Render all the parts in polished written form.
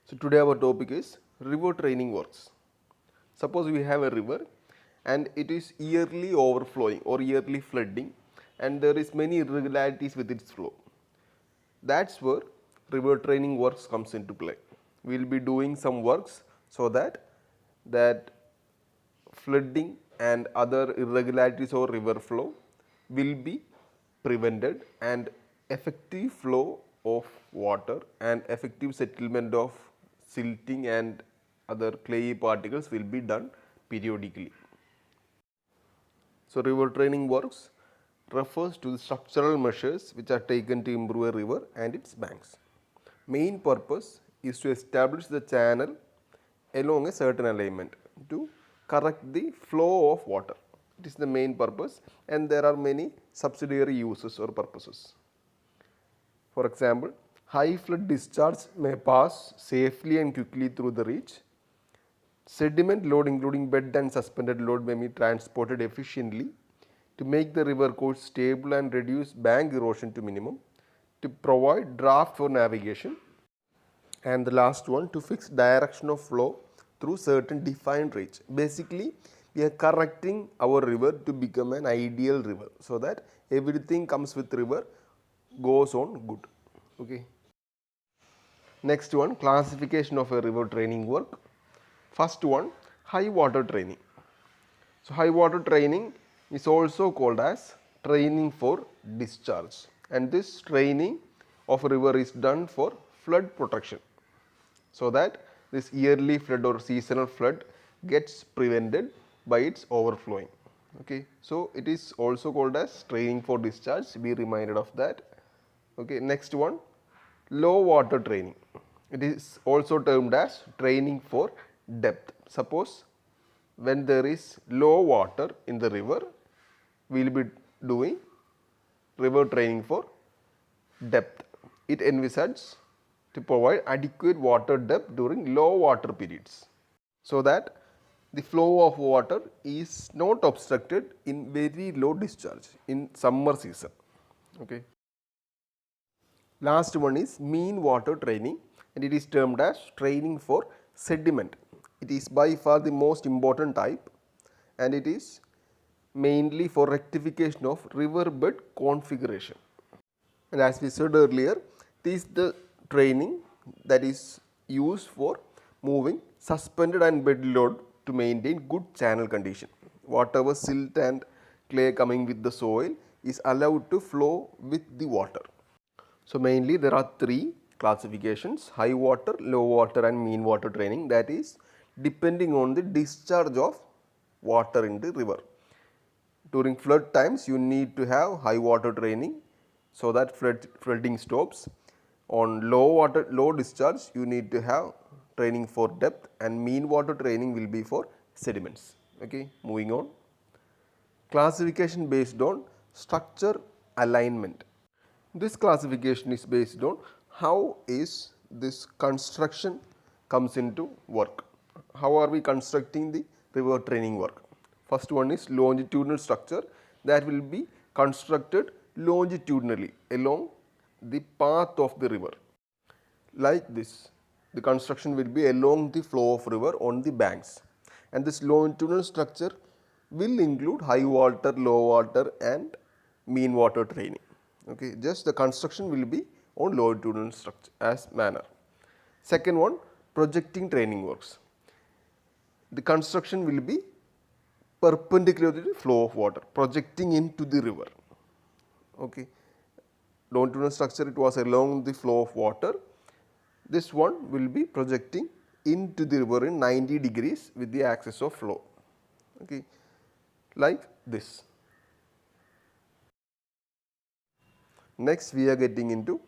So today our topic is river training works. Suppose we have a river and it is yearly overflowing or yearly flooding and there is many irregularities with its flow. That's where river training works comes into play. We will be doing some works so that flooding and other irregularities or river flow will be prevented and effective flow of water and effective settlement of silting and other clayey particles will be done periodically. So, river training works refers to the structural measures which are taken to improve a river and its banks. Main purpose is to establish the channel along a certain alignment to correct the flow of water. It is the main purpose and there are many subsidiary uses or purposes. For example, high flood discharge may pass safely and quickly through the reach. Sediment load including bed and suspended load may be transported efficiently to make the river course stable and reduce bank erosion to minimum, to provide draft for navigation, and the last one to fix direction of flow through certain defined reach. Basically, we are correcting our river to become an ideal river so that everything comes with river goes on good. Okay. Next one, classification of a river training work. First one, high water training. So, high water training is also called as training for discharge, and this training of a river is done for flood protection so that this yearly flood or seasonal flood gets prevented by its overflowing. Okay. So, it is also called as training for discharge, be reminded of that. Okay. Next one, low water training. It is also termed as training for depth. Suppose when there is low water in the river, we will be doing river training for depth. It envisages to provide adequate water depth during low water periods so that the flow of water is not obstructed in very low discharge in summer season. Okay. Last one is mean water training and it is termed as training for sediment. It is by far the most important type and it is mainly for rectification of riverbed configuration. And as we said earlier, this is the training that is used for moving suspended and bed load to maintain good channel condition. Whatever silt and clay coming with the soil is allowed to flow with the water. So, mainly there are three classifications: high water, low water and mean water training, that is depending on the discharge of water in the river. During flood times you need to have high water training so that flooding stops. On low discharge you need to have training for depth and mean water training will be for sediments. Okay, moving on. Classification based on structure alignment. This classification is based on how is this construction comes into work. How are we constructing the river training work? First one is longitudinal structure that will be constructed longitudinally along the path of the river. Like this, the construction will be along the flow of river on the banks, and this longitudinal structure will include high water, low water and mean water training. Okay, just the construction will be on longitudinal structure as manner. Second one, projecting training works. The construction will be perpendicular to the flow of water, projecting into the river. Okay. Longitudinal structure, it was along the flow of water. This one will be projecting into the river in 90 degrees with the axis of flow. Okay. Like this. Next we are getting into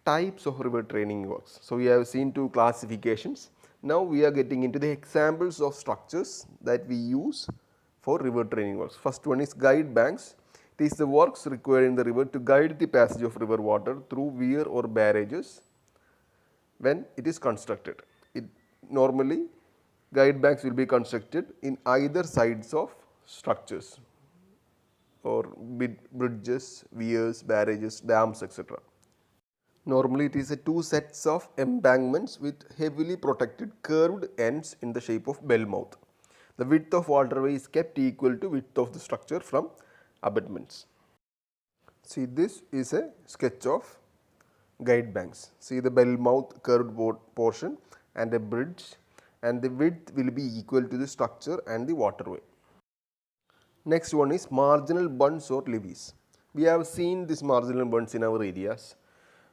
types of river training works. So, we have seen two classifications. Now, we are getting into the examples of structures that we use for river training works. First one is guide banks. It is the works required in the river to guide the passage of river water through weir or barrages when it is constructed. Normally guide banks will be constructed in either sides of structures or bridges, weirs, barrages, dams, etc. Normally it is a two sets of embankments with heavily protected curved ends in the shape of bell mouth. The width of waterway is kept equal to width of the structure from abutments. See, this is a sketch of guide banks. See the bell mouth curved portion and a bridge, and the width will be equal to the structure and the waterway. Next one is marginal bunds or levees. We have seen these marginal bunds in our areas.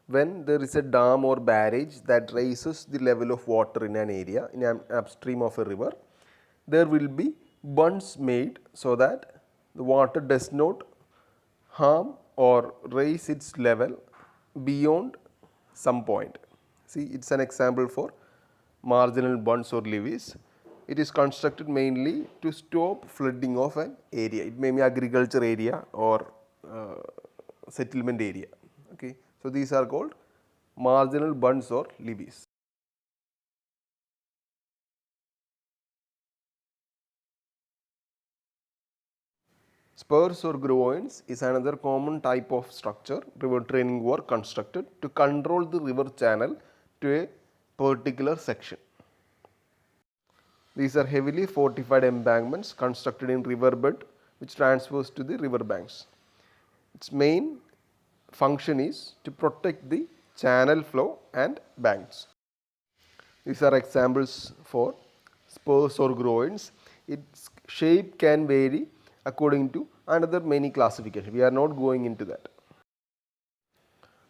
When there is a dam or barrage that raises the level of water in an area, in an upstream of a river, there will be bunds made so that the water does not harm or raise its level beyond some point. See, it is an example for marginal bunds or levees. It is constructed mainly to stop flooding of an area. It may be agriculture area or settlement area. Okay. So, these are called marginal bunds or levees. Spurs or groins is another common type of structure river training work constructed to control the river channel to a particular section. These are heavily fortified embankments constructed in riverbed which transfers to the river banks. Its main function is to protect the channel flow and banks. These are examples for spurs or groins. Its shape can vary according to another many classification. We are not going into that.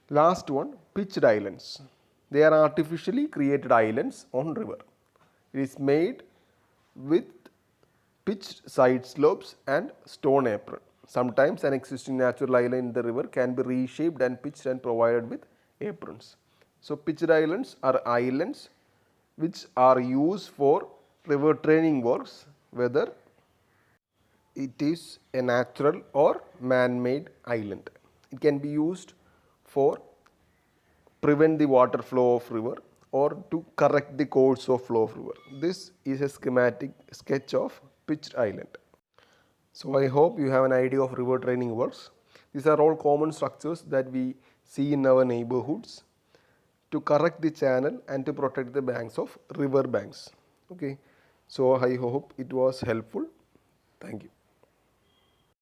Last one, pitched islands. They are artificially created islands on river. It is made with pitched side slopes and stone apron. Sometimes an existing natural island in the river can be reshaped and pitched and provided with aprons. So, pitched islands are islands which are used for river training works, whether it is a natural or man-made island. It can be used for prevent the water flow of river or to correct the course of flow of river. This is a schematic sketch of pitched island. So, I hope you have an idea of river training works. These are all common structures that we see in our neighborhoods to correct the channel and to protect the banks of river banks. Okay. So, I hope it was helpful. Thank you.